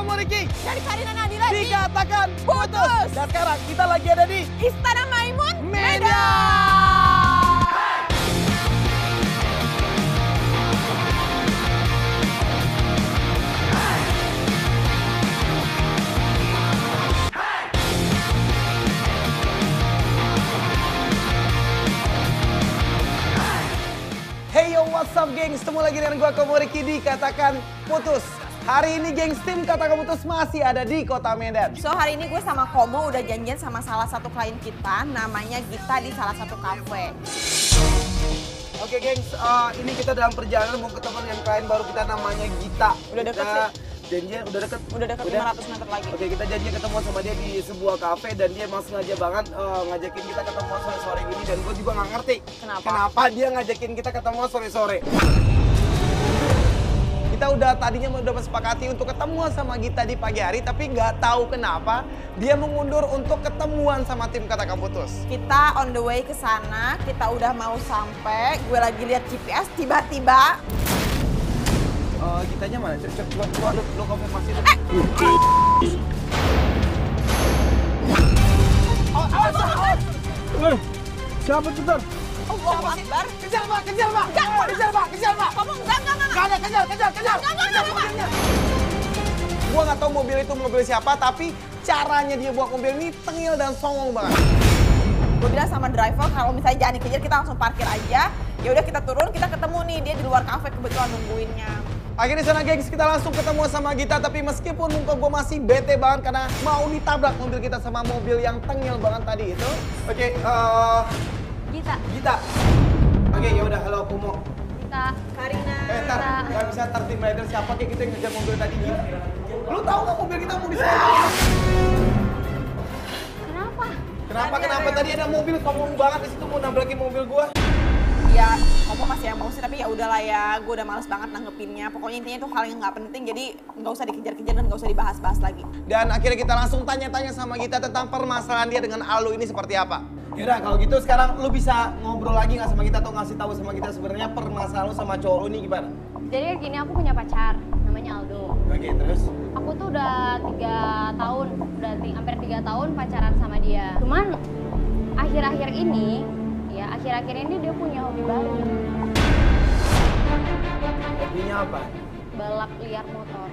kamu Ricky. Dan Karina Nadila Dikatakan putus. Dan sekarang kita lagi ada di Istana Maimun Medan. Hey yo, what's up gengs? Ketemu lagi dengan gua Komo Ricky di Katakan Putus. Hari ini gengs, tim Katakan Putus masih ada di kota Medan. So hari ini gue sama Komo udah janjian sama salah satu klien kita, namanya Gita di salah satu kafe. Oke gengs, ini kita dalam perjalanan mau ketemu dengan klien baru kita namanya Gita. Udah deket Kita sih. Janjian udah deket? Udah deket 500 meter lagi. Oke, kita janji ketemu sama dia di sebuah kafe dan dia emang sengaja banget ngajakin kita ketemu sore-sore gini dan gue juga nggak ngerti Kenapa dia ngajakin kita ketemu sore-sore. Kita tadinya udah sepakati untuk ketemu sama Gita di pagi hari, tapi nggak tahu kenapa dia mengundur untuk ketemuan sama tim Katakan Putus. Kita on the way ke sana, kita udah mau sampai. Gue lagi lihat GPS, tiba-tiba Gitanya mana? Coba lu konfirmasi dulu. Siapa tuh, Tan? Allahu Akbar. Kejar, Pak! Kejar, Pak! Kejar, Pak! Kamu enggak. Gak ada, kejar! Gua nggak tahu mobil itu mobil siapa, tapi caranya dia bawa mobil ini tengil dan songong banget. Gue bilang sama driver kalau misalnya jangan dikejar, kita langsung parkir aja. Ya udah kita turun, kita ketemu nih dia di luar kafe kebetulan nungguinnya. Akhirnya sana gengs, kita langsung ketemu sama Gita, tapi meskipun muka gue masih bete banget karena mau ditabrak mobil kita sama mobil yang tengil banget tadi itu. Oke, Gita. Oke, ya udah, halo Kumo. Gita. Karina. Tar, nggak bisa tertim rider siapa kayak kita yang ngejar mobil tadi Gita. Lu tahu nggak mobil kita mau diserang? Kenapa? Tadi ada mobil sombong banget di situ mau nabrakin mobil gua. Ya, Komo masih emosi tapi ya udahlah ya, gue udah males banget nanggepinnya. Pokoknya intinya itu hal yang nggak penting, jadi nggak usah dikejar-kejar dan nggak usah dibahas-bahas lagi. Dan akhirnya kita langsung tanya-tanya sama Gita tentang permasalahan dia dengan Aldo ini seperti apa. Yaudah, kalau gitu sekarang lu bisa ngobrol lagi nggak sama kita atau ngasih tahu sama kita sebenarnya permasalahan lu sama cowok lu ini gimana? Jadi gini, aku punya pacar, namanya Aldo. Oke, terus? Aku tuh udah 3 tahun, hampir 3 tahun pacaran sama dia. Cuman akhir-akhir ini dia punya hobi baru. Hobinya apa? Balap liar motor.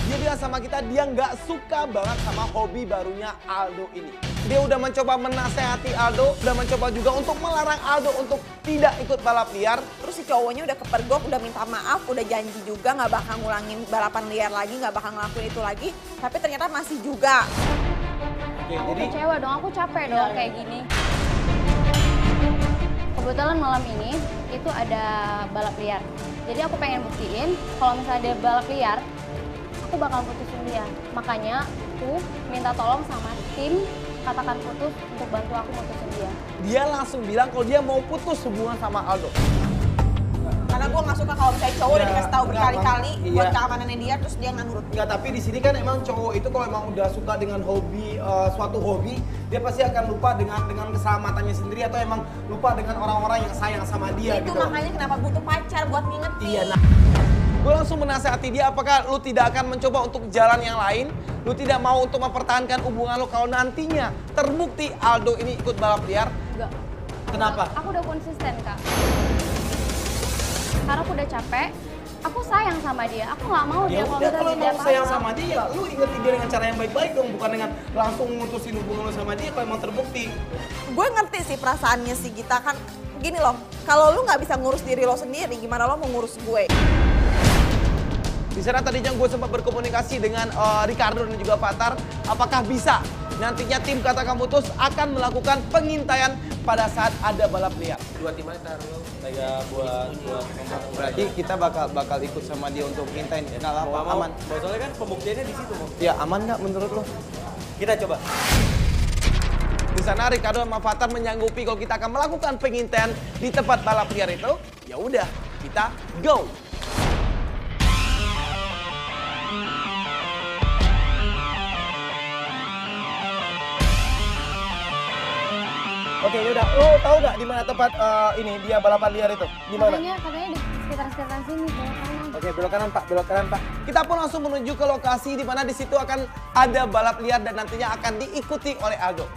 Dia bilang sama kita dia nggak suka banget sama hobi barunya Aldo ini. Dia udah mencoba menasehati Aldo, udah mencoba juga untuk melarang Aldo untuk tidak ikut balap liar. Terus si cowoknya udah kepergok, udah minta maaf, udah janji juga nggak bakal ngulangin balapan liar lagi, nggak bakal ngelakuin itu lagi. Tapi ternyata masih juga. Oke, Aku jadi kecewa dong, aku capek dong kayak gini. Kebetulan malam ini itu ada balap liar. Jadi aku pengen buktiin kalau misalnya dia balap liar, aku bakal putusin dia. Makanya aku minta tolong sama tim Katakan Putus untuk bantu aku putusin dia. dia langsung bilang kalau dia mau putus hubungan sama Aldo. Karena gue nggak suka kalau misalnya cowok udah Iya, dikasih tahu berkali-kali iya. buat keamanannya dia, terus dia nggak nurut. Enggak, tapi di sini kan emang cowok itu kalau emang udah suka dengan hobi, suatu hobi, dia pasti akan lupa dengan keselamatannya sendiri atau emang lupa dengan orang-orang yang sayang sama dia Itu gitu. makanya kenapa butuh pacar buat ngingetin. Iya, nah. Gue langsung menasehati dia, apakah lu tidak akan mencoba untuk jalan yang lain? Lu tidak mau untuk mempertahankan hubungan lu kalau nantinya terbukti Aldo ini ikut balap liar? Enggak. Kenapa? Aku udah konsisten, Kak. Karena aku udah capek, aku sayang sama dia. Aku nggak mau Ya dia udah, kalau misalnya emang sayang sama dia, ya lu ingetin dia dengan cara yang baik-baik dong, bukan dengan langsung ngutusin hubungan lu sama dia kalau emang terbukti. Gue ngerti sih perasaannya si Gita kan. Gini loh, kalau lu nggak bisa ngurus diri lo sendiri, gimana lo mau ngurus gue? Di sana tadinya gue sempat berkomunikasi dengan Ricardo dan juga Fatar, apakah bisa nantinya tim Katakan Putus akan melakukan pengintaian pada saat ada balap liar. Dua tim aja taruh kayak buat Berarti kita bakal ikut sama dia untuk ngintain, nggak apa aman. Soalnya kan pembuktiannya di situ, Mo. Ya aman nggak menurut lo? Kita coba. Di sana Ricardo sama Fatar menyanggupi kalau kita akan melakukan pengintaian di tempat balap liar itu. Ya udah, kita go. Oke, yaudah. Lo tahu nggak di mana tempat ini dia balapan liar itu? Di mana? Katanya di sekitar sini, belok kanan. Oke, belok kanan Pak, belok kanan Pak. Kita pun langsung menuju ke lokasi di mana di situ akan ada balap liar dan nantinya akan diikuti oleh Aldo.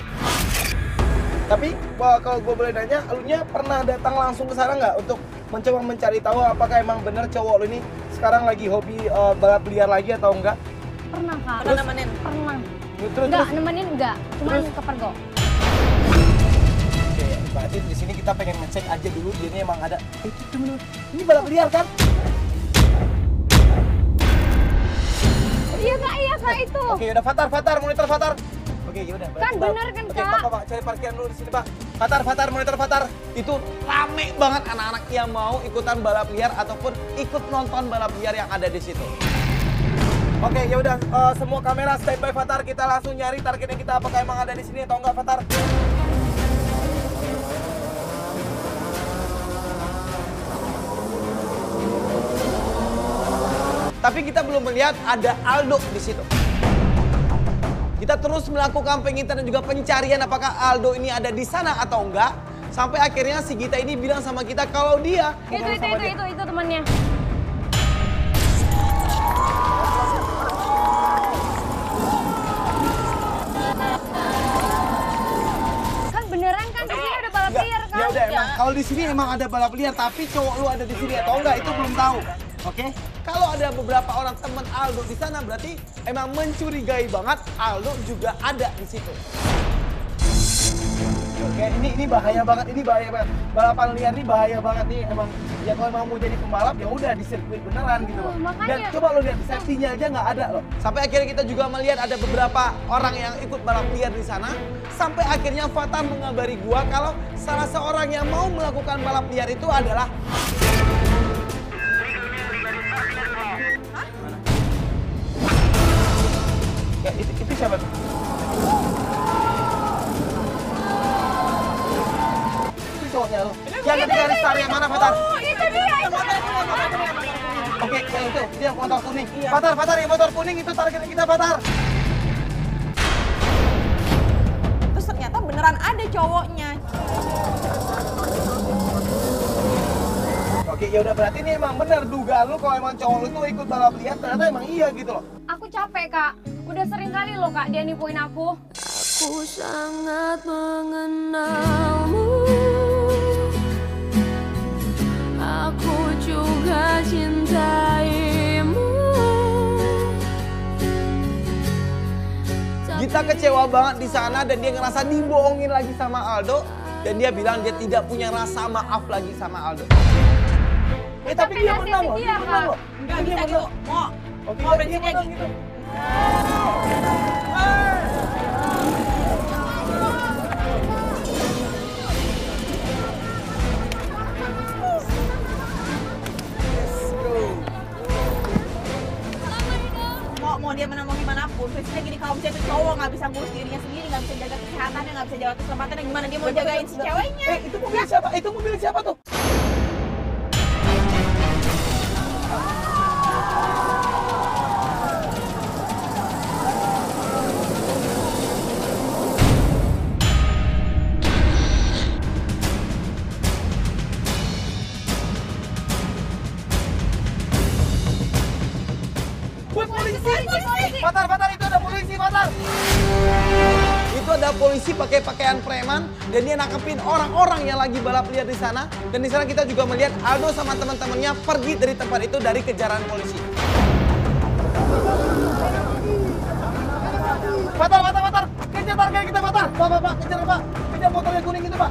Tapi kalau gue boleh nanya, elunya pernah datang langsung ke sana nggak untuk mencoba mencari tahu apakah emang bener cowok lu ini sekarang lagi hobi balap liar lagi atau enggak? Pernah Kak. Pernah nemenin? Pernah. Terus, Enggak, nemenin enggak. Cuman kepergok. Oke, berarti di sini kita pengen ngecek aja dulu dia ini emang ada. Itu temen-temen, ini balap liar kan? Iya Kak itu. Oke, udah Fatar, monitor Fatar. Oke, yaudah. Kan bener kan, Oke, Kak? Pak, cari parkiran dulu di sini, Pak. Fatar, monitor Fatar. Itu rame banget anak-anak yang mau ikutan balap liar ataupun ikut nonton balap liar yang ada di situ. Oke, yaudah. Semua kamera standby Fatar. Kita langsung nyari targetnya kita apakah emang ada di sini atau enggak, Fatar. Tapi kita belum melihat ada Aldo di situ. Kita terus melakukan pengintaian dan juga pencarian apakah Aldo ini ada di sana atau enggak. Sampai akhirnya si Gita ini bilang sama kita kalau dia Itu temannya. Kan beneran kan di sini ada balap liar kan? Ya udah emang kalau di sini emang ada balap liar tapi cowok lu ada di sini atau enggak itu belum tahu. Oke? Kalau ada beberapa orang teman Aldo di sana berarti emang mencurigai banget Aldo juga ada di situ. Oke, ini bahaya banget, Balapan liar ini bahaya banget nih emang. Ya kalau emang mau jadi pembalap ya udah di sirkuit beneran gitu loh. Makanya. Dan coba lo lihat safety-nya aja nggak ada loh. Sampai akhirnya kita juga melihat ada beberapa orang yang ikut balap liar di sana. Sampai akhirnya Fatar mengabari gua kalau salah seorang yang mau melakukan balap liar itu adalah ya, itu siapa tuh? Itu cowoknya lo. Yang ketika star yang mana, Fatar? Itu dia. Oke, yang itu yang motor kuning. Fatar, yang motor kuning itu target kita, Fatar. Terus ternyata beneran ada cowoknya. Oke, ya udah berarti ini emang benar dugaan lu kalau emang cowok lu tuh ikut balap liar ternyata emang iya gitu loh. Aku capek Kak. Udah sering kali loh Kak dia nipuin aku. Aku sangat mengenalmu. Aku juga cintaimu. Gita kecewa banget di sana dan dia ngerasa dibohongin lagi sama Aldo dan dia bilang dia tidak punya rasa maaf lagi sama Aldo. Tapi dia menang loh, dia menang loh. Nggak bisa gitu. Mau berhenti kayak gitu. Mau dia menang mau gimana pun, prinsipnya gini, kalau misalnya itu cowok nggak bisa ngurus dirinya sendiri, nggak bisa jaga kesehatannya, nggak bisa jaga keselamatannya, gimana dia mau jagain si ceweknya? Itu mobil siapa? Itu mobil siapa tuh? Fatar, itu ada polisi, Fatar. Itu ada polisi pakai pakaian preman dan dia nangkepin orang-orang yang lagi balap liar di sana. Dan di sana kita juga melihat Aldo sama teman-temannya pergi dari tempat itu dari kejaran polisi. Fatar, kejar target kita, Fatar. Pak, kejar Pak, kejar motor yang kuning itu Pak.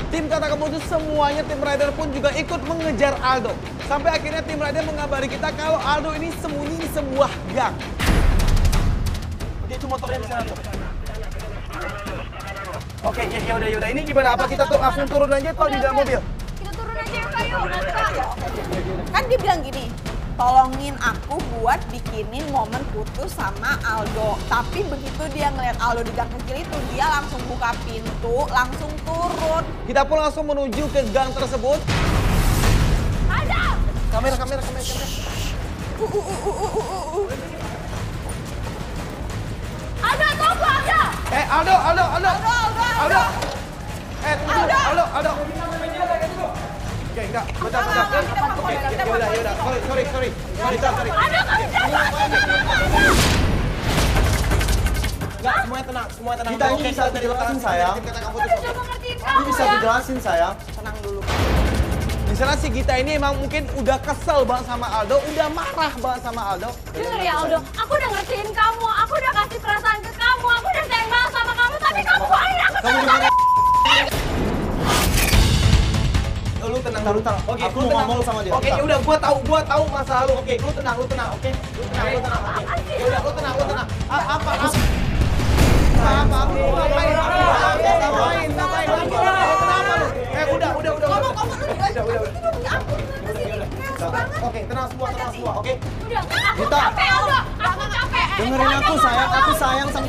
Tim Kata Keputus semuanya tim rider pun juga ikut mengejar Aldo. Sampai akhirnya tim rider mengabari kita kalau Aldo ini sembunyi di sebuah gang. Dia itu motornya di sana tuh. Oke, ya udah. Ini gimana? Apa kita tuh langsung turun aja atau di dalam mobil? Kita turun aja ya Kak yuk. Kan dia bilang gini, tolongin aku buat bikinin momen putus sama Aldo. Tapi begitu dia ngeliat Aldo di gang kecil itu, dia langsung buka pintu, langsung turun. Kita pun langsung menuju ke gang tersebut. Ada. Kamera. Ada Aldo. Aldo. Oke, enggak. Bentar. Oke, yaudah. Sorry. Enggak, semuanya tenang. Kita ini bisa dijelasin, sayang. Ini bisa dijelasin, sayang. Tenang dulu. Di sana si Gita ini emang mungkin udah kesel banget sama Aldo, udah marah banget sama Aldo. Dengar ya Aldo, aku udah ngertiin kamu, aku udah kasih perasaan ke kamu, aku udah sayang banget sama kamu, tapi kamu bohongin aku sama Lu tenang. Oke, Aku mau ngomong sama dia. Oke, udah gua tahu masalah lu. Oke, lu tenang, oke. Lu tenang. Oke. Yaudah, lu tenang. Apa? Ngapain? Kenapa lu? Udah. Oke, tenang semua, oke? Udah, aku Gita. capek Aldo, aku capek. Dengerin aku, sayang. Aku sayang sama...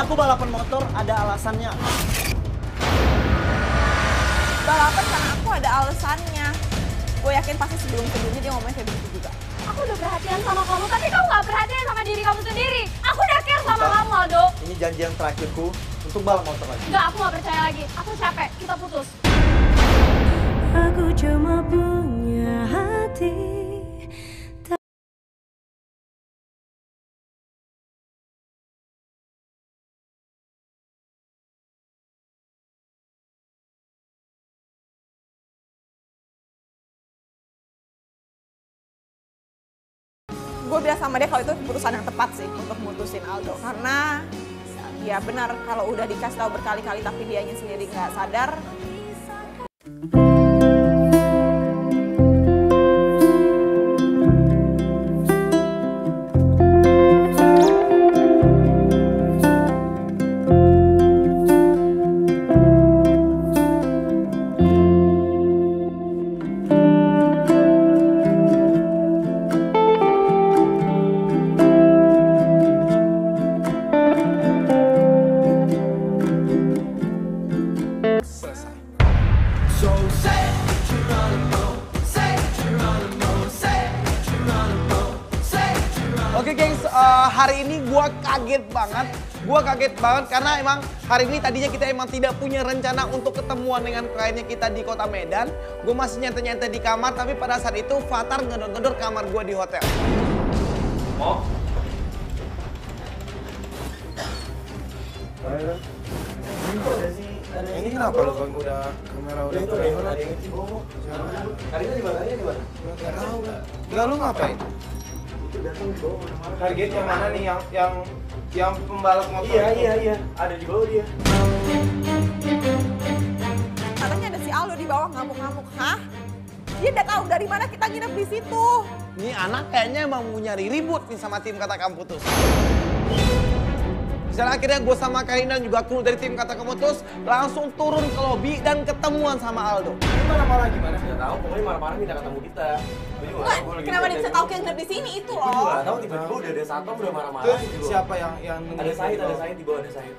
Aku balapan motor ada alasannya. Balapan karena aku ada alasannya. Gue yakin pasti sebelum-sebelumnya dia ngomongnya kayak begitu juga. Aku udah perhatian sama kamu, tapi kamu gak perhatian sama diri kamu sendiri. Aku udah care sama kamu Aldo. Ini janji yang terakhirku untuk balap motor lagi. Enggak, aku gak percaya lagi. Aku capek, kita putus. Aku cuma punya hati. Gue bilang sama dia kalau itu keputusan yang tepat sih untuk mutusin Aldo. Karena ya benar kalau udah dikasih tahu berkali-kali tapi dianya sendiri nggak sadar. Oke gengs, hari ini gue kaget banget karena emang hari ini tadinya kita emang tidak punya rencana untuk ketemuan dengan kliennya kita di kota Medan. Gue masih nyantai-nyantai di kamar, tapi pada saat itu Fatar ngedor-ngedor kamar gue di hotel. Oh? Ini kenapa lu bang udah kamera udah Karina di mana? Nggak tahu. Enggak, lu ngapain? Target yang mana nih yang pembalap motor? Iya. Ada di bawah dia. Katanya ada si Aldo di bawah ngamuk-ngamuk. Hah? Dia udah tahu dari mana kita nginep di situ. Ini anak kayaknya emang mau nyari ribut nih sama tim Kata Kamu Putus. Misalnya akhirnya gue sama Karina juga kru dari tim Kata Kamu Putus langsung turun ke lobi dan ketemuan sama Aldo. Marah-marah gimana? Nggak tahu, pokoknya marah-marah minta ketemu kita. Gue juga nggak tahu, gue lagi Kenapa dia di bisa hotel tahu itu. kita nginep di sini itu Gue juga loh. nggak tahu, tiba-tiba udah ada satpam udah marah-marah. Terus gitu loh. siapa yang Ada Said di bawah ada Said.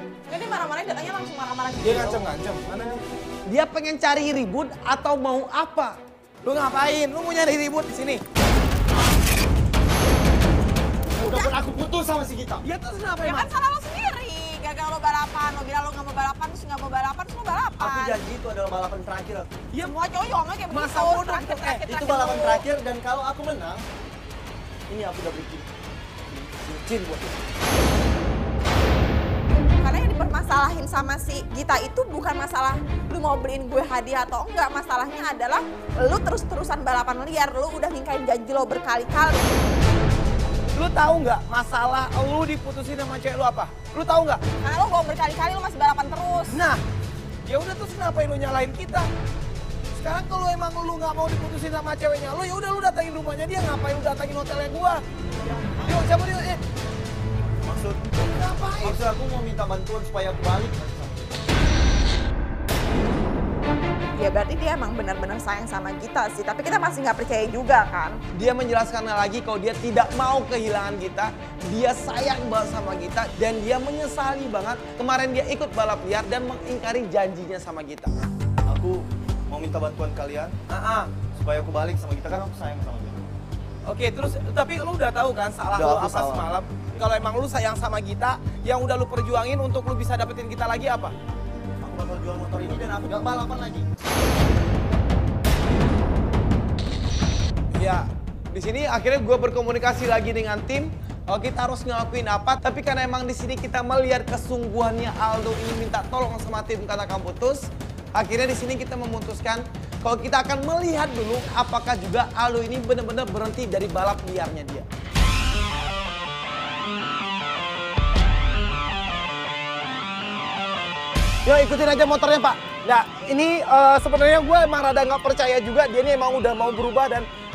Nggak, dia marah-marah, datanya langsung marah-marah gitu. Dia ngancam-ngancam. Mana nih? Dia pengen cari ribut atau mau apa? Lu ngapain? Lu mau nyari ribut di sini? Udah aku putus sama si Gita. Dia tuh kenapa Ya emang? kan salah lo sendiri. Gagal lo balapan, lo bilang lo nggak mau balapan, terus nggak mau balapan, terus lo balapan. Aku janji itu adalah balapan terakhir. Iya, semua cowok juga ngomongnya kayak Masa begitu. bodoh gitu, Itu balapan terakhir dan kalau aku menang, ini aku udah bikin cincin buat itu. Karena yang dipermasalahin sama si Gita itu bukan masalah lu mau beliin gue hadiah atau enggak. Masalahnya adalah lu terus-terusan balapan liar. Lu udah ngingkain janji lo berkali-kali. Lu tahu nggak masalah lu diputusin sama cewek lu apa? Lu tahu nggak? Karena lu bohong berkali-kali, lu masih balapan terus. Nah, ya udah terus kenapa lu nyalain kita? Sekarang kalau emang lu nggak mau diputusin sama ceweknya lu, ya udah lu datangin rumahnya dia, ngapain lu datangin hotelnya gua? Yuk, cabut yuk. Maksud aku mau minta bantuan supaya aku balik. Ya berarti dia emang benar-benar sayang sama kita sih. Tapi kita masih nggak percaya juga kan. Dia menjelaskan lagi kalau dia tidak mau kehilangan kita, dia sayang banget sama kita, dan dia menyesali banget kemarin dia ikut balap liar dan mengingkari janjinya sama kita. Aku mau minta bantuan kalian supaya aku balik sama Gita, kan aku sayang sama Gita. Oke, terus tapi lu udah tahu kan salah Udah, lu aku apa salah. semalam? Kalau emang lu sayang sama Gita, yang udah lu perjuangin untuk lu bisa dapetin Gita lagi apa? Aku bakal jual motor ini dan aku gak balapan lagi. Ya, di sini akhirnya gue berkomunikasi lagi dengan tim. Oh, kita harus ngelakuin apa? Tapi karena emang di sini kita melihat kesungguhannya Aldo ini minta tolong sama tim Katakan Putus. Akhirnya di sini kita memutuskan kalau kita akan melihat dulu apakah juga Aldo ini benar-benar berhenti dari balap liarnya dia. Yo, ikutin aja motornya, Pak. Nah, ini sebenarnya gue emang rada nggak percaya juga dia ini emang udah mau berubah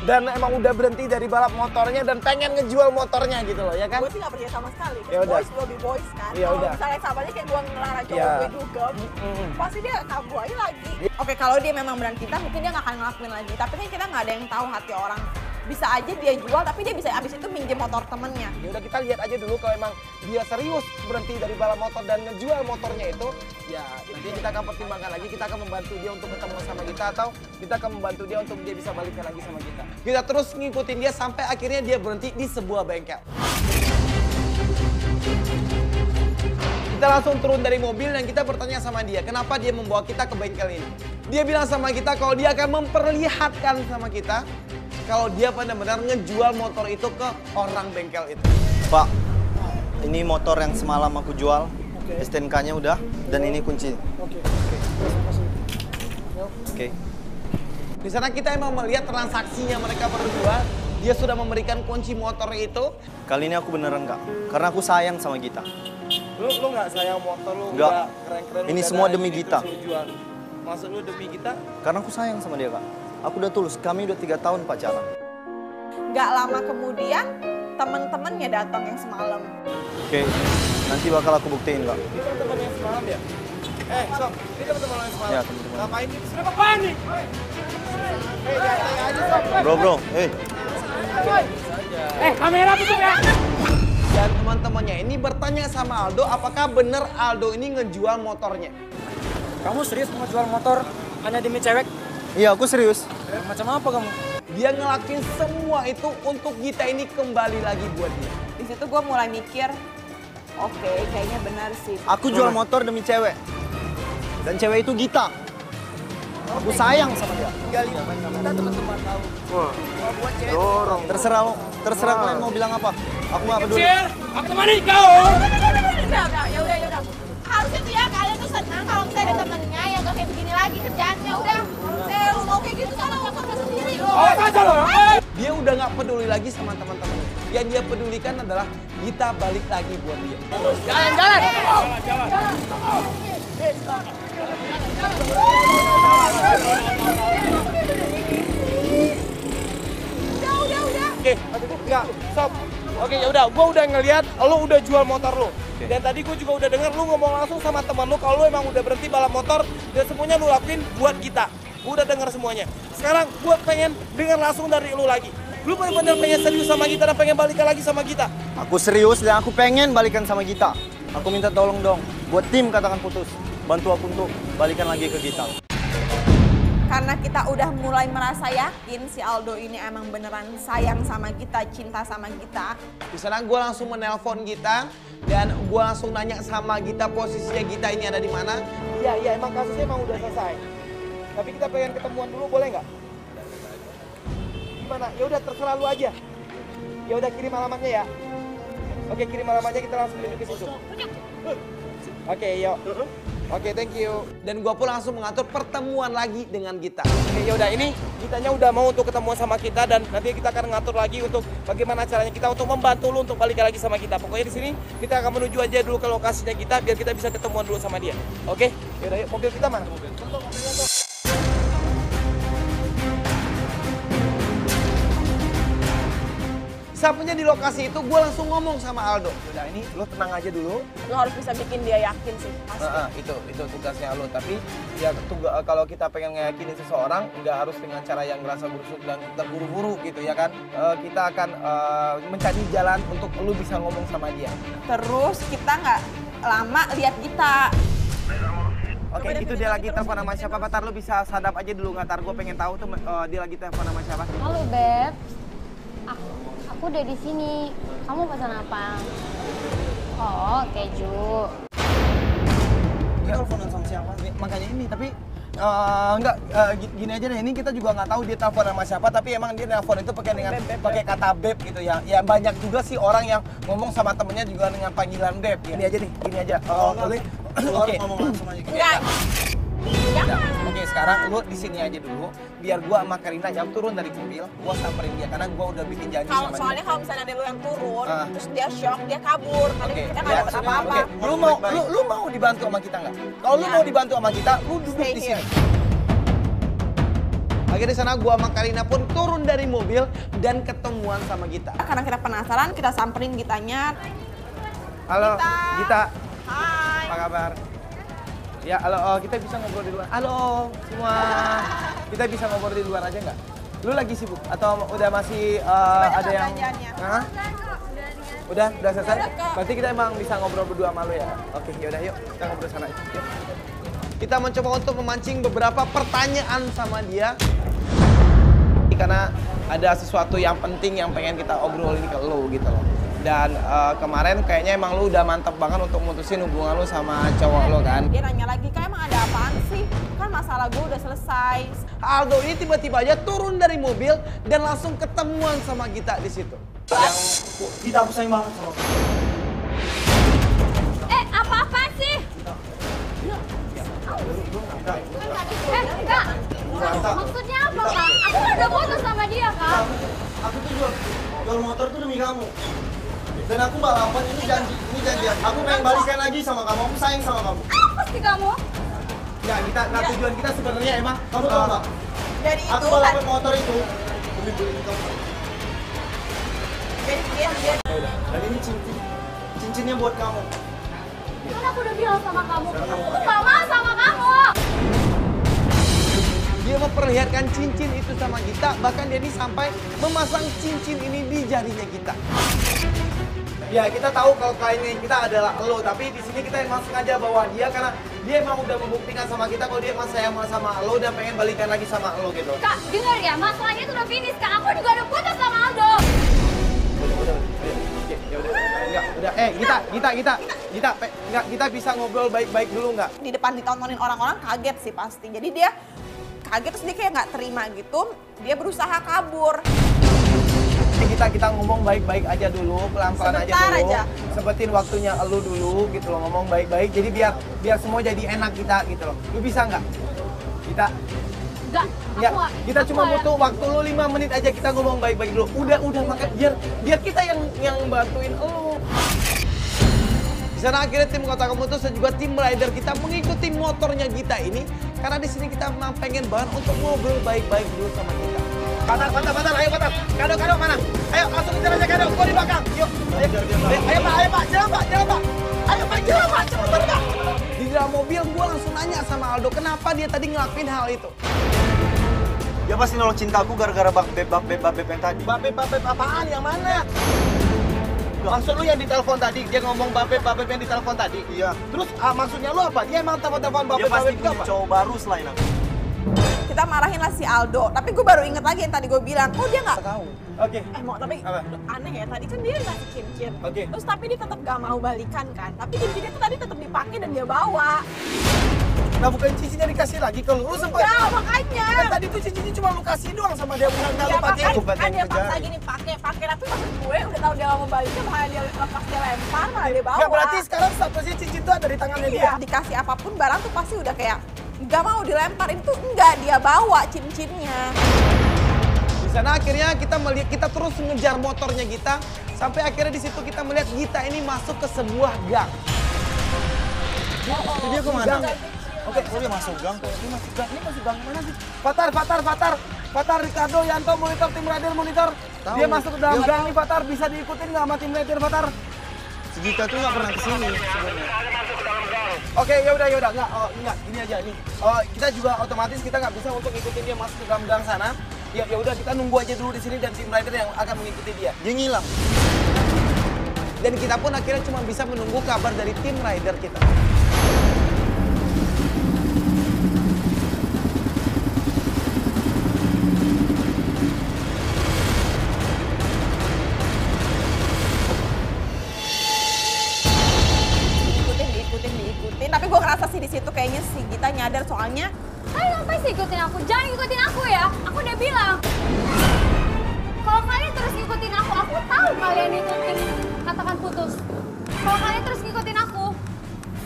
dan emang udah berhenti dari balap motornya dan pengen ngejual motornya gitu loh, ya kan? Gue sih gak percaya sama sekali. Ya udah. Boys will be boys kan. Ya Kalau udah. misalnya samanya kayak gue ngelarang cowok Ya. gue dugem, pasti dia kabur aja lagi. Oke, kalau dia memang beneran kita, mungkin dia gak akan ngelakuin lagi. Tapi kan kita gak ada yang tahu hati orang. Bisa aja dia jual, tapi dia bisa abis itu minjem motor temennya. Ya udah, kita lihat aja dulu kalau emang dia serius berhenti dari balap motor dan ngejual motornya itu, ya nanti kita akan pertimbangkan lagi, kita akan membantu dia untuk ketemu sama kita atau kita akan membantu dia untuk dia bisa balikan lagi sama kita. Kita terus ngikutin dia sampai akhirnya dia berhenti di sebuah bengkel. Kita langsung turun dari mobil dan kita bertanya sama dia, kenapa dia membawa kita ke bengkel ini. Dia bilang sama kita kalau dia akan memperlihatkan sama kita kalau dia benar-benar ngejual motor itu ke orang bengkel itu. Pak, ini motor yang semalam aku jual. STNK-nya udah dan ini kunci. Oke. Di sana kita emang melihat transaksinya mereka berdua. Dia sudah memberikan kunci motor itu. Kali ini aku beneran Kak, karena aku sayang sama Gita. Lu nggak sayang motor lu? Nggak. Udah keren-keren. Ini udah semua ada demi gitu, Gita. suruh jual. Maksud lu demi kita? Karena aku sayang sama dia Kak. Aku udah tulus, kami udah 3 tahun pacaran. Gak lama kemudian, temen-temennya datang yang semalam. Oke, nanti bakal aku buktiin Kak. Ini teman-teman yang semalam ya? Sob, ini teman-teman yang semalam. Ya, teman-teman. Ngapain ini? Sudah apaan nih? Santai aja, Sob. Bro, Kamera tutup ya! Dan teman-temannya ini bertanya sama Aldo, apakah benar Aldo ini ngejual motornya? Kamu serius mau jual motor hanya demi cewek? Iya, aku serius. Macam apa kamu? Dia ngelakuin semua itu untuk Gita ini kembali lagi buat dia. Di situ gue mulai mikir, oke, kayaknya benar sih. Aku jual motor demi cewek. Dan cewek itu Gita. Aku sayang sama dia. Kita teman-teman tahu. Dorong. Terserah kalian mau bilang apa. Aku nggak peduli. Aku temani kau! Ya udah. Harusnya tuh ya kalian tuh senang kalau misalnya ada temennya yang gak kayak begini lagi kerjaannya. Udah, lu mau kayak gitu sana ngomong sendiri. Dia udah nggak peduli lagi sama teman-temannya. Yang dia pedulikan adalah Gita balik lagi buat dia. Jalan! Udah. Oke, enggak, stop. Oke, ya udah, gua udah ngelihat lo udah jual motor lo. Dan tadi gua juga udah dengar lu ngomong langsung sama teman lu kalau lu emang udah berhenti balap motor dan semuanya lu lakuin buat kita. Gua udah dengar semuanya. Sekarang gua pengen dengar langsung dari lu lagi. Lu benar-benar pengen serius sama kita dan pengen balikan lagi sama kita. Aku serius dan aku pengen balikan sama Gita. Aku minta tolong dong buat tim Katakan Putus. Bantu aku untuk balikan lagi ke Gita. Karena kita udah mulai merasa yakin si Aldo ini emang beneran sayang sama kita, cinta sama kita. Di sana gue langsung menelpon Gita dan gue langsung nanya sama Gita posisinya Gita ini ada di mana. Iya, emang kasusnya emang udah selesai. Tapi kita pengen ketemuan dulu, boleh nggak? Gimana? Ya udah terserah lu aja. Ya udah kirim alamatnya ya. Oke, kirim alamatnya kita langsung menuju ke situ. Oke, yuk. Oke, thank you. Dan gua pun langsung mengatur pertemuan lagi dengan Gita. Oke, yaudah ini Gitanya udah mau untuk ketemuan sama kita dan nanti kita akan ngatur lagi untuk bagaimana caranya kita untuk membantu lu untuk balik lagi sama kita. Pokoknya di sini kita akan menuju aja dulu ke lokasinya kita biar kita bisa ketemuan dulu sama dia. Oke? Yaudah, yuk. Mobil kita mana? Mobilnya tuh. Sampainya di lokasi itu, gue langsung ngomong sama Aldo. Udah ini, lo tenang aja dulu. Lo harus bisa bikin dia yakin sih, pasti. Itu tugasnya lo. Tapi ya kalau kita pengen ngeyakinin seseorang, nggak harus dengan cara yang ngerasa busuk dan terburu-buru gitu ya kan. Kita akan mencari jalan untuk lo bisa ngomong sama dia. Terus kita nggak lama lihat kita. Oke, itu dia lagi telepon sama siapa. Tar lo bisa sadap aja dulu nggak? Tar gue pengen tahu tuh dia lagi telepon sama siapa. Halo, Beb. Aku udah di sini. Kamu pesan apa? Oh, keju. Dia teleponan sama siapa? Makanya ini, tapi gini aja deh, ini kita juga nggak tahu dia telepon sama siapa, tapi emang dia telepon itu pakai kata beb gitu ya. Ya banyak juga sih orang yang ngomong sama temennya juga dengan panggilan beb. Gini aja nih, gini aja. Oke. Ngomong langsung aja. Enggak. Jangan. Oke, sekarang lu di sini aja dulu. Biar gua sama Karina yang turun dari mobil, gua samperin dia karena gua udah bikin janji sama dia. Soalnya kalau misalnya ada lu yang turun, terus dia shock, dia kabur. Karena kita nggak dapat apa-apa. Oke, lu mau dibantu sama kita nggak? Kalau lu mau dibantu sama kita, lu duduk di sini. Akhirnya di sana gua sama Karina pun turun dari mobil dan ketemuan sama Gita. Karena kita penasaran, kita samperin Gitanya. Halo, Gita. Hai. Apa kabar? Ya, halo, kita bisa ngobrol di luar. Halo, semua. Kita bisa ngobrol di luar aja nggak? Lu lagi sibuk? Atau udah masih ada yang... Hah? Udah selesai? Berarti kita emang bisa ngobrol berdua sama lu ya? Oke, yaudah yuk, kita ngobrol sana. Yuk. Kita mencoba untuk memancing beberapa pertanyaan sama dia. Karena ada sesuatu yang penting yang pengen kita obrolin ke lu gitu loh. Dan kemarin kayaknya emang lu udah mantep banget untuk mutusin hubungan lu sama cowok lo kan. Dia nanya lagi, Kak emang ada apaan sih? Kan masalah gue udah selesai. Aldo ini tiba-tiba aja turun dari mobil dan langsung ketemuan sama Gita di situ. Yang kita aku sayang banget sama kamu. Apa-apa sih? Kak. Maksudnya apa, Kak? Aku udah putus sama dia, Kak. Aku tuh jual motor tuh demi kamu. Dan aku balapan, ini janjian. Aku pengen balikan lagi sama kamu, aku sayang sama kamu. Apa sih kamu? Ya, tujuan kita sebenarnya emang Kamu tahu nggak? Dari Aku itu balapan motor itu demi beli kamu. Jadi dia Dan ini cincinnya buat kamu. Kan aku udah bilang sama kamu, aku gak mau sama kamu. dia memperlihatkan cincin itu sama Gita, bahkan dia ini sampai memasang cincin ini di jarinya Gita. Ya, kita tahu kalau kliennya kita adalah lo, tapi di sini kita emang sengaja bawa dia karena dia emang udah membuktikan sama kita kalau dia emang sayang sama lo dan pengen balikan lagi sama lo gitu. Kak, dengar ya, masalahnya itu udah finish, Kak. Aku juga udah putus sama Aldo. Kita bisa ngobrol baik-baik dulu nggak? di depan ditontonin orang-orang kaget sih pasti. Jadi dia kaget terus dia kayak nggak terima gitu. Dia berusaha kabur. Kita ngomong baik-baik aja dulu, pelan-pelan aja Sebentar dulu. aja. Sempetin waktunya elu dulu gitu loh, ngomong baik-baik. Jadi biar semua jadi enak kita gitu loh. Lu bisa nggak? Kita Enggak, ya, kita cuma butuh waktu lu 5 menit aja, kita ngomong baik-baik dulu. Udah makan biar kita yang bantuin elu. Di sana akhirnya tim Kota Kemutus dan juga tim rider kita mengikuti motornya Gita ini karena di sini kita memang pengen banget untuk ngobrol baik-baik dulu sama Gita. Patar, ayo Patar. Kado mana? Ayo langsung kejar aja Kado, gua di belakang. Yuk, ayo Pak, jalan Pak. Ayo Pak, cepetan Pak. Di dalam mobil gua langsung nanya sama Aldo, kenapa dia tadi ngelakuin hal itu? Dia pasti nolak cintaku gara-gara bab-beb yang tadi. Bab-beb apaan? Yang mana? Maksud lu yang ditelepon tadi, dia ngomong bab-beb yang ditelepon tadi? Iya. Terus maksudnya lu apa? Dia emang telepon Dia pasti bab-beb itu punya apa? cowok baru selain aku. Kita marahin lah si Aldo. Tapi gue baru inget lagi yang tadi gue bilang. Kok dia nggak Tahu. Oke. mau, tapi Apa? aneh ya, tadi kan dia ngasih cincin. Oke. Terus tapi dia tetap gak mau balikan kan. Tapi cincinnya tuh tadi tetap dipakai dan dia bawa. Nah bukan cincinnya dikasih lagi ke lu sempet. Ya makanya. Kan tadi tuh cincinnya cuma lu kasih doang sama dia, bukan nggak Ya lu pakai. makanya kan dia paksa gini pakai. Tapi maksud gue udah tahu dia gak mau balikan, malah dia lepas dia lempar, malah dia bawa. Ya berarti sekarang statusnya cincin itu ada di tangannya dia. Iya, dikasih apapun barang tuh pasti udah kayak gak mau dilemparin tuh enggak, dia bawa cincinnya. Di sana akhirnya kita terus ngejar motornya Gita sampai akhirnya di situ kita melihat Gita ini masuk ke sebuah gang. Dia kemana? Oke, Dia masuk gang. ini masuk gang mana sih? Fatar, Ricardo, Yanto, monitor, tim rider, monitor. Tahu. Dia masuk ke dalam Dia- gang nih, Fatar. Bisa diikutin nggak sama tim rider, Fatar? Si Gita tuh nggak pernah kesini sebenarnya. Oke, yaudah, enggak, ini aja nih. Kita juga otomatis kita nggak bisa untuk ngikutin dia masuk ke gang sana. Ya udah kita nunggu aja dulu di sini dan tim rider yang akan mengikuti dia. Dia ngilang. Dan kita pun akhirnya cuma bisa menunggu kabar dari tim rider kita. di situ kayaknya si Gita nyadar soalnya. Kalian ngapain sih ikutin aku? Jangan ikutin aku ya. Aku udah bilang. Kalau kalian terus ngikutin aku tahu kalian itu tim katakan putus. Kalau kalian terus ngikutin aku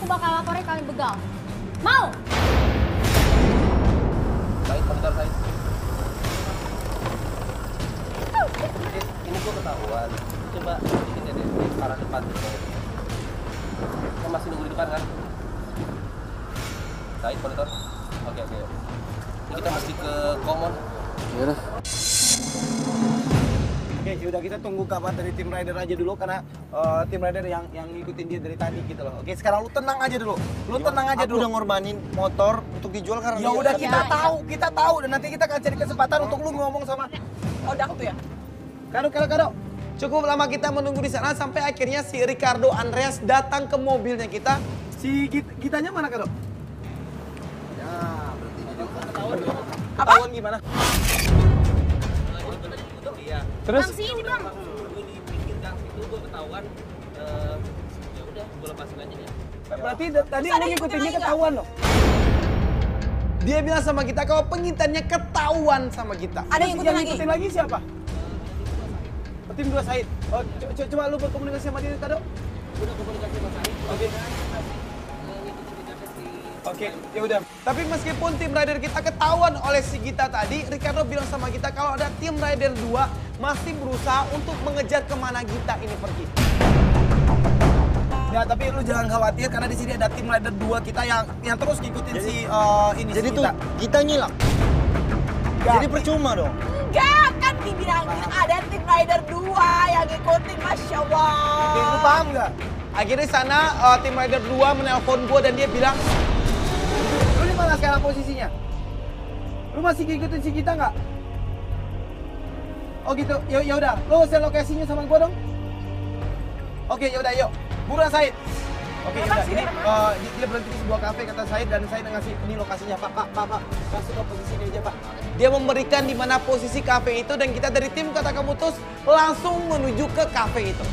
bakal laporin kalian begal. Mau? Said, bentar Said. Ini gua ketahuan. Coba bikin deh di arah depan. Kan masih nunggu di depan kan? Said, monitor. Oke. Ini kita mesti ke Komon. Yaudah. Oke, yaudah kita tunggu kabar dari tim rider aja dulu karena tim rider yang ngikutin dia dari tadi gitu loh. Oke, sekarang lu tenang aja dulu. Aku udah ngorbanin motor untuk dijual karena ya udah kita tahu dan nanti kita akan cari kesempatan untuk lu ngomong sama Udah aku tuh ya. Kado. Cukup lama kita menunggu di sana sampai akhirnya si Ricardo Andreas datang ke mobilnya kita. si Gitanya mana Kado? Ya, berarti dia ketahuan gimana? Terus? Bang, sini bang. Berarti tadi lu ngikutinnya ketahuan loh. Dia bilang sama kita kalau pengintaiannya ketahuan sama kita. Ada yang ikutin lagi. Ngikutin lagi siapa? Tim 2 Said. Oh, coba lu berkomunikasi sama dia Kado. Udah komunikasi sama Said. Oke, ya udah. Tapi meskipun tim rider kita ketahuan oleh si Gita tadi, Ricardo bilang sama kita kalau ada tim rider 2 masih berusaha untuk mengejar kemana Gita ini pergi. Ya, tapi lu jangan khawatir karena di sini ada tim rider 2 kita yang terus ngikutin si Jadi si tuh kita ngilang. Jadi percuma dong. Enggak, kan dibilangin ada tim rider 2 yang ngikutin, Masya Allah. Oke, lu paham nggak? Akhirnya di sana tim rider 2 menelpon gue dan dia bilang, Lu di mana sekarang posisinya? Lu masih ngikutin si Gita nggak? Oh gitu, ya udah. Lu share lokasinya sama gua dong. Oke, ya udah, yuk. Buruan Said. Oke, ya udah. Ini dia berhenti di sebuah kafe kata Said dan Said ngasih ini lokasinya, Pak. Masuk ke posisi ini aja, Pak. dia memberikan di mana posisi kafe itu dan kita dari tim Kata Kamutus langsung menuju ke kafe itu.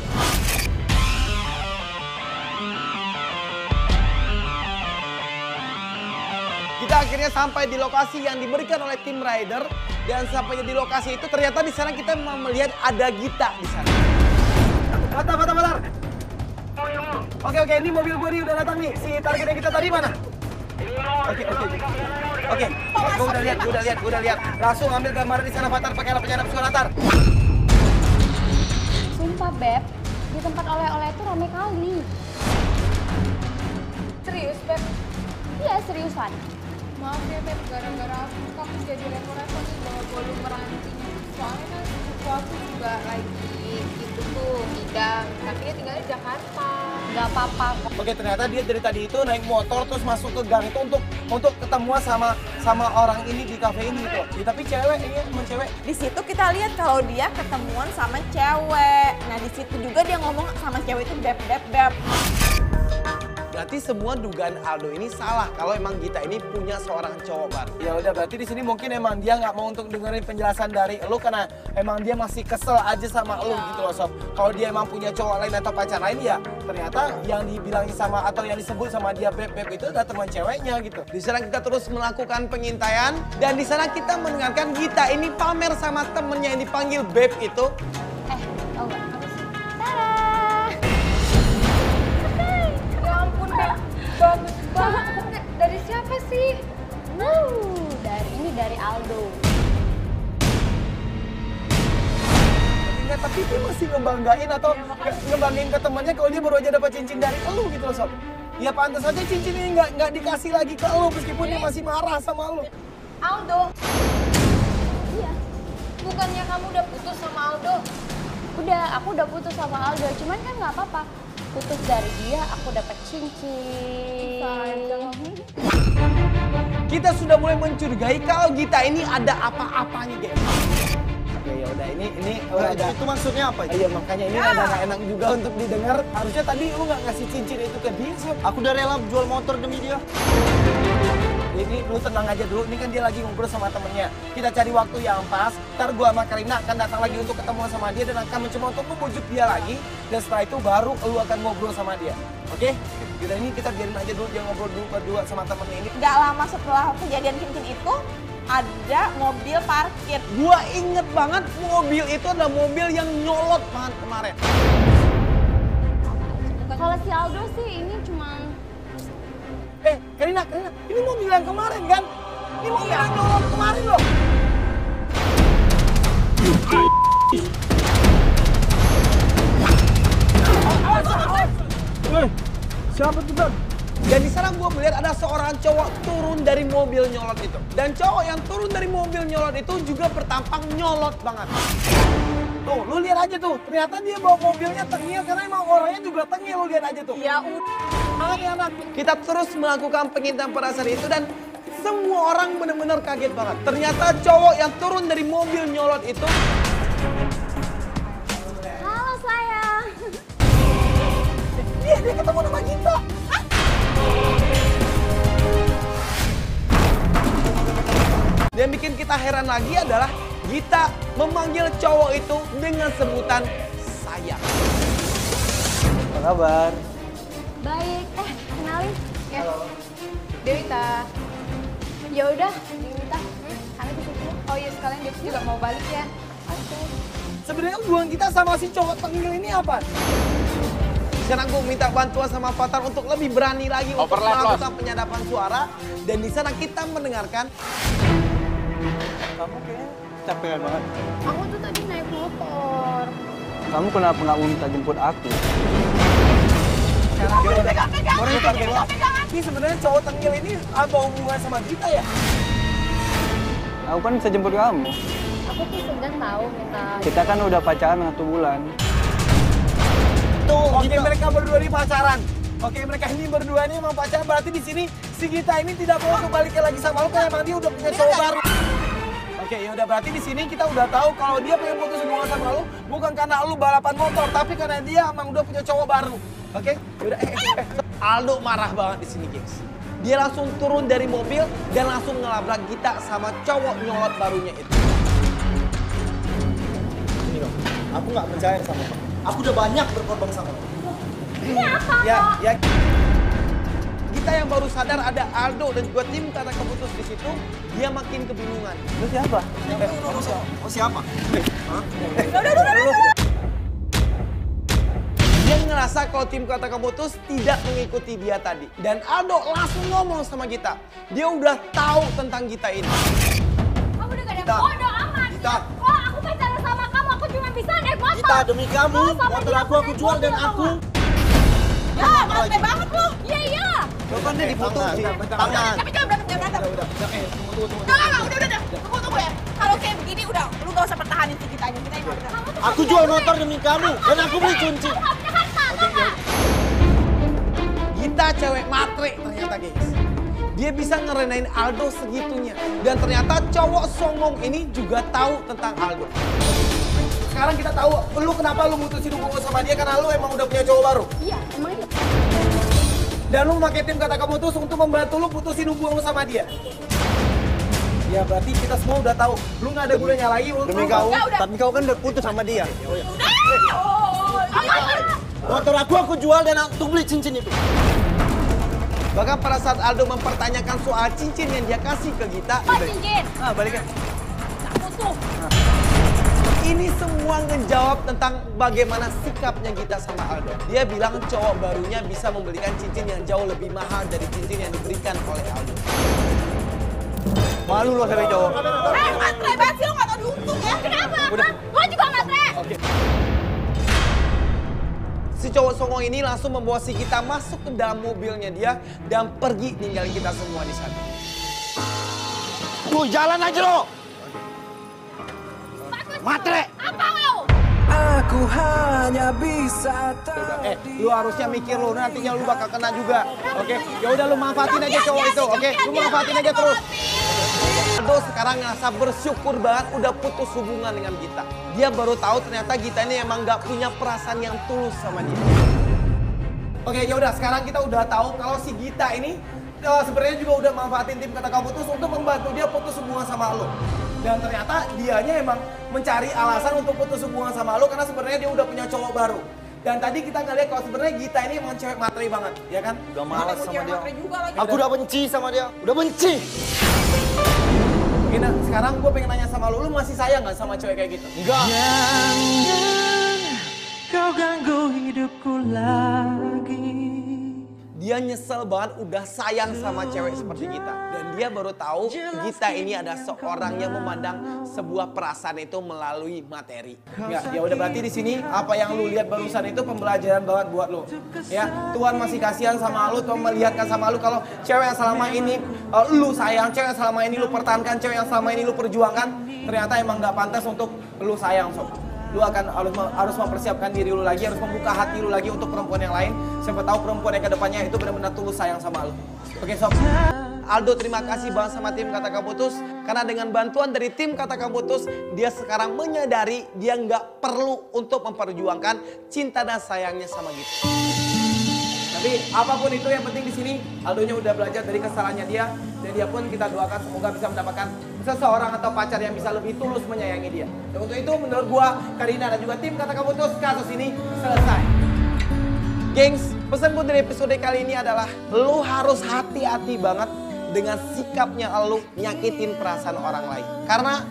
Kita akhirnya sampai di lokasi yang diberikan oleh tim rider dan sampainya di lokasi itu ternyata di sana kita melihat ada Gita di sana. Bentar. Oke, ini mobil gua nih udah datang nih. Si targetnya kita tadi mana? Oke. Gua udah lihat. Langsung ambil gambar di sana, Fatar, pakai alat penyadap suara, Tar. Sumpah Beb, di tempat oleh-oleh itu rame kali. Serius, Beb? Iya seriusan. Maaf ya Beb, gara-gara aku jadi repot-repot nih bawa volume rantingnya. Soalnya kan aku juga lagi itu tuh ngidam, tapi dia tinggal di Jakarta. Gak apa-apa. Oke, ternyata dia dari tadi itu naik motor terus masuk ke gang itu untuk ketemuan sama orang ini di kafe ini gitu. Ya, tapi cewek, ini emang cewek. Di situ kita lihat kalau dia ketemuan sama cewek. Nah, di situ juga dia ngomong sama cewek itu beb. Berarti semua dugaan Aldo ini salah kalau emang Gita ini punya seorang cowok baru. Ya udah, berarti di sini mungkin emang dia nggak mau untuk dengerin penjelasan dari lu karena emang dia masih kesel aja sama lu gitu loh, Sob. Kalau dia emang punya cowok lain atau pacar lain ya ternyata yang dibilangin sama atau yang disebut sama dia beb itu adalah teman ceweknya gitu. Di sana kita terus melakukan pengintaian dan di sana kita mendengarkan Gita ini pamer sama temennya yang dipanggil Beb itu. Tau gak? Apa sih? Ya ampun Beb, bagus banget. Dari siapa sih? Dari Aldo. Tapi dia masih ngebanggain atau ngebanggain ke temannya kalau dia baru aja dapat cincin dari elu gitu loh, Sob. Ya pantas aja cincin ini nggak dikasih lagi ke elu meskipun dia masih marah sama elu. Aldo, Iya. bukannya kamu udah putus sama Aldo? Udah, aku udah putus sama Aldo. Cuman kan nggak apa-apa. Putus dari dia, aku dapat cincin. Kita sudah mulai mencurigai kalau Gita ini ada apa-apanya, guys. Oke, ya udah ini udah ada. Itu maksudnya apa? Iya, makanya ini rada nggak enak juga untuk didengar. Harusnya tadi lu nggak ngasih cincin itu ke dia, Sob. Aku udah rela jual motor demi dia. Ini lu tenang aja dulu, ini kan dia lagi ngobrol sama temennya. Kita cari waktu yang pas, ntar gua sama Karina akan datang lagi untuk ketemu sama dia dan akan mencoba untuk membujuk dia lagi. Dan setelah itu baru lu akan ngobrol sama dia, oke? Yaudah ini kita biarin aja dulu, jangan ngobrol dulu berdua sama temennya ini. Gak lama setelah kejadian cincin itu, ada mobil parkir. Gua inget banget mobil itu adalah mobil yang nyolot banget kemarin. Kalau si Aldo sih ini cuman Karina, ini mobil yang kemarin kan? Ini mobil yang nyolot kemarin loh. Siapa tuh, Bang? Dan di sana gue melihat ada seorang cowok turun dari mobil nyolot itu. Dan cowok yang turun dari mobil nyolot itu juga bertampang nyolot banget. Tuh, lu lihat aja tuh. Ternyata dia bawa mobilnya tengil karena emang orangnya juga tengil, lu lihat aja tuh. Ya udah. Banget ya anak. Kita terus melakukan pengintaian pada saat itu dan semua orang benar-benar kaget banget. Ternyata cowok yang turun dari mobil nyolot itu halo sayang. Dia ketemu sama kita. yang bikin kita heran lagi adalah Gita memanggil cowok itu dengan sebutan sayang. Apa kabar? Baik, kenalin. Halo. Dewita. Ya udah, Dewita. Kami di situ. Oh iya, sekalian Dewi juga mau balik ya. Oke. Sebenarnya hubungan kita sama si cowok tengil ini apa? Sekarang gue minta bantuan sama Fatar untuk lebih berani lagi untuk melakukan penyadapan suara. Dan di sana kita mendengarkan. Kamu kayaknya capean banget. Aku tuh tadi naik motor. Kamu kenapa nggak minta jemput aku? Ini sebenarnya cowok tengil ini apa hubungan sama kita ya? Aku kan bisa jemput kamu. Aku tuh segan tahu minta. Kita kan udah pacaran 1 bulan. Tuh, oke mereka berdua ini pacaran. Oke, mereka ini berdua ini emang pacaran, berarti di sini si Gita ini tidak mau kembalikan lagi sama lu karena emang dia udah punya cowok baru. Oke, ya udah berarti di sini kita udah tahu kalau dia pengen putus hubungan sama lu bukan karena lu balapan motor, tapi karena dia emang udah punya cowok baru. Oke? Udah Aldo marah banget di sini, gengs. Dia langsung turun dari mobil dan langsung ngelabrak Gita sama cowok nyolot barunya itu. Ini dong, aku nggak percaya sama kamu. Aku udah banyak berkorban sama kamu. Ini apa? Ya. Kita yang baru sadar ada Aldo dan juga tim kata keputus di situ, dia makin kebingungan. Lu siapa? Oh siapa? Dia ngerasa kalau tim kata keputus tidak mengikuti dia tadi. Dan Aldo langsung ngomong sama Gita. Dia udah tahu tentang Gita ini. Kamu udah gak ada bodoh amat. Gita. Oh, aku pacaran sama kamu, aku cuma bisa naik motor. Gita, demi kamu, motor aku jual dan aku. Ya, matre banget lu. Iya. Coba nih diputusin. Tangan. Tapi jangan berantem. Udah. Udah. Tunggu ya. Kalau kayak begini udah, lu gak usah pertahanin si Gitanya. Kita ini Aku jual motor demi kamu dan aku beli kunci. Gita cewek matre ternyata, guys. Dia bisa ngerenain Aldo segitunya. Dan ternyata cowok songong ini juga tahu tentang Aldo. Sekarang kita tahu lu kenapa lu mutusin hubungan sama dia karena lu emang udah punya cowok baru. Iya, emang itu. Dan lu pakai tim kata keputus untuk membantu lu putusin hubungan lu sama dia. Ya berarti kita semua udah tahu. Lu nggak ada gunanya lagi untuk Demi kau, tapi kau kan udah putus sama dia. motor aku jual dan aku beli cincin itu. Bahkan pada saat Aldo mempertanyakan soal cincin yang dia kasih ke Gita. Apa cincin? Balikan. Aku tuh. Ini semua ngejawab tentang bagaimana sikapnya Gita sama Aldo. Dia bilang cowok barunya bisa membelikan cincin yang jauh lebih mahal dari cincin yang diberikan oleh Aldo. Malu lo sama cowok. matre banget sih, lu gak tau diuntung ya. Kenapa? Lo juga matre. Oke. Si cowok songong ini langsung membawa si Gita masuk ke dalam mobilnya dia dan pergi ninggalin kita semua di sana. Tuh jalan aja lo. Matre. Apa lo? Aku hanya bisa lu harusnya mikir lu nantinya lu bakal kena juga. Oke? Ya udah lu manfaatin aja cowok itu, oke? Lu manfaatin aja terus. Aldo sekarang ngerasa bersyukur banget udah putus hubungan dengan Gita. Dia baru tahu ternyata Gita ini emang gak punya perasaan yang tulus sama dia. Oke, ya udah sekarang kita udah tahu kalau si Gita ini sebenarnya juga udah manfaatin tim kata keputus untuk membantu dia putus hubungan sama lo. Dan ternyata dianya emang mencari alasan untuk putus hubungan sama lo karena sebenarnya dia udah punya cowok baru. Dan tadi kita ngeliat kalau sebenarnya Gita ini emang cewek materi banget, ya kan? Udah malas sama Cewek dia. matre juga lagi. Aku udah benci sama dia. Udah benci. Gina, sekarang gue pengen nanya sama lu masih sayang gak sama cewek kayak gitu? Enggak. Kau ganggu hidupku lagi. Dia nyesel banget udah sayang sama cewek seperti Gita. Dan dia baru tahu Gita ini ada seorang yang memandang sebuah perasaan itu melalui materi. Ya udah berarti di sini apa yang lu lihat barusan itu pembelajaran banget buat lu. Ya, Tuhan masih kasihan sama lu, Tuhan melihatkan sama lu kalau cewek yang selama ini lu sayang, cewek yang selama ini lu pertahankan, cewek yang selama ini lu perjuangkan, ternyata emang gak pantas untuk lu sayang, sob. Lu akan harus mempersiapkan diri lu lagi, harus membuka hati lu lagi untuk perempuan yang lain. Siapa tahu perempuan yang kedepannya itu benar-benar tulus sayang sama lu. Oke, sob. Aldo terima kasih banget sama tim Katakan Putus. Karena dengan bantuan dari tim Katakan Putus, dia sekarang menyadari dia nggak perlu untuk memperjuangkan cinta dan sayangnya sama Gita. Tapi apapun itu yang penting di sini Aldonya udah belajar dari kesalahannya dia. Dan dia pun kita doakan semoga bisa mendapatkan seseorang atau pacar yang bisa lebih tulus menyayangi dia. Dan untuk itu menurut gua, Karina dan juga tim Katakan Putus, kasus ini selesai. Gengs, pesan gue dari episode kali ini adalah lu harus hati-hati banget dengan sikapnya lu nyakitin perasaan orang lain. Karena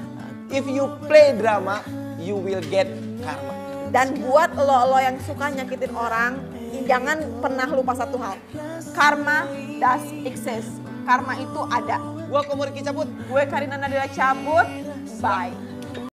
if you play drama, you will get karma. Dan buat lo yang suka nyakitin orang, jangan pernah lupa satu hal. Karma does exist. Karma itu ada. Gua Komori cabut. Gue Karina Nadira cabut. Bye.